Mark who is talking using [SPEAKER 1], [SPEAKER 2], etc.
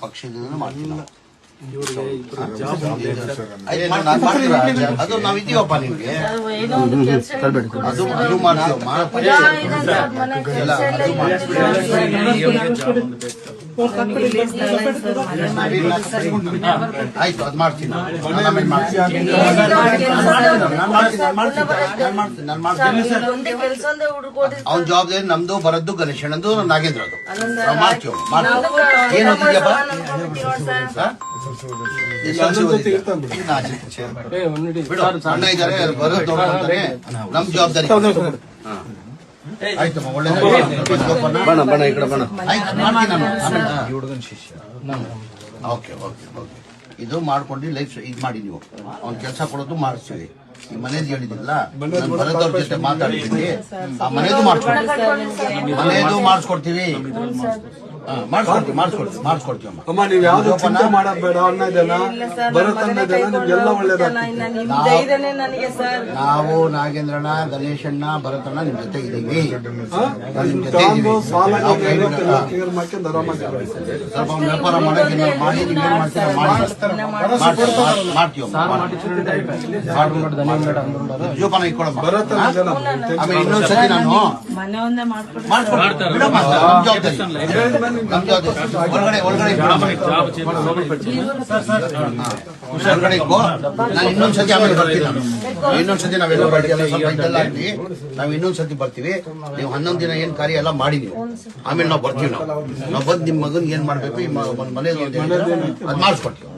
[SPEAKER 1] ಪಕ್ಷದಿಂದ ಮಾಡ್ತೀನಿ ಅದು ನಾವಿದ್ದೀವಪ್ಪ ನಿಮ್ಗೆ ಅದು ಅದು ಮಾಡ್ತೀವಮ್ಮ ಆಯ್ತು ಅದು ಮಾಡ್ತೀನಿ ಅವ್ನ ಜವಾಬ್ದಾರಿ ನಮ್ದು ಬರದ್ದು ಗಣೇಶನಂದು ನಾಗೇಂದ್ರದು ನಾವು ಮಾಡ್ತೀವಿ ಏನಂತಿದ್ಯಪ್ಪ ಅಣ್ಣ ಇದ್ದಾರೆ ಬರೋದು ನಮ್ ಜವಾಬ್ದಾರಿ ಆಯ್ತಮ್ಮ ಓಕೆ ಓಕೆ ಓಕೆ ಇದು ಮಾಡ್ಕೊಂಡು ಲೈಫ್ ಇದು ಮಾಡಿ ನೀವು ಅವ್ನ ಕೆಲಸ ಕೊಡೋದು ಮಾಡಿಸ್ತೀವಿ ಈ ಮನೇದು ಹೇಳಿದಿಲ್ಲ ನಾನು ಭರತ್ ಜೊತೆ ಮಾತಾಡಿದ್ದೀನಿ ಆ ಮನೇದು ಮಾಡಿಸ್ಕೊಡ್ತೀವಿ ಮಾಡಿಸ್ಕೊಡ್ತೀವಿ
[SPEAKER 2] ಅಮ್ಮ ನೀವು ಯಾವ್ದು ಚಿಂತೆ ಮಾಡೋದ್ ಬೇಡ ಅನ್ನ ಜನ ಭರತ್ ಅನ್ನ ಜನ ನಿಮ್ಗೆಲ್ಲ
[SPEAKER 1] ನಾವು ನಾಗೇಂದ್ರಣ್ಣ ಗಣೇಶಣ್ಣ ಭರತಣ್ಣ ನಿಮ್ ಜೊತೆ ಇದೀವಿ ಸ್ವಲ್ಪ ವ್ಯಾಪಾರ ಮಾಡಕ್ಕೆ ಮಾಡಿ ಜೋಪಾನ ಇಟ್ಕೊಳಮ್ಮ ಆಮೇಲೆ ಇನ್ನೊಂದ್ಸತಿ ನಾನು ಹೊರಗಡೆ ನಾನು ಇನ್ನೊಂದ್ಸತಿ ಆಮೇಲೆ ಬರ್ತೀನಿ ಇನ್ನೊಂದ್ಸತಿ ನಾವೆಲ್ಲ ಬರ್ತೀವಿ ಸ್ವಲ್ಪ ಇದೆಲ್ಲ ಆಗ್ಲಿ ನಾವ್ ಇನ್ನೊಂದ್ಸತಿ ಬರ್ತೀವಿ ನೀವು 11 ದಿನ ಏನ್ ಕಾರ್ಯ ಎಲ್ಲ ಮಾಡಿ ನೀವು ಆಮೇಲೆ ನಾವು ಬರ್ತೀವಿ ನಾವು ಬಂದು ನಿಮ್ ಮಗನ್ ಏನ್ ಮಾಡ್ಬೇಕು ಈ ಮನೇಲಿ ಅದ್ ಮಾಡಿಸ್ಕೊಡ್ತೀವಿ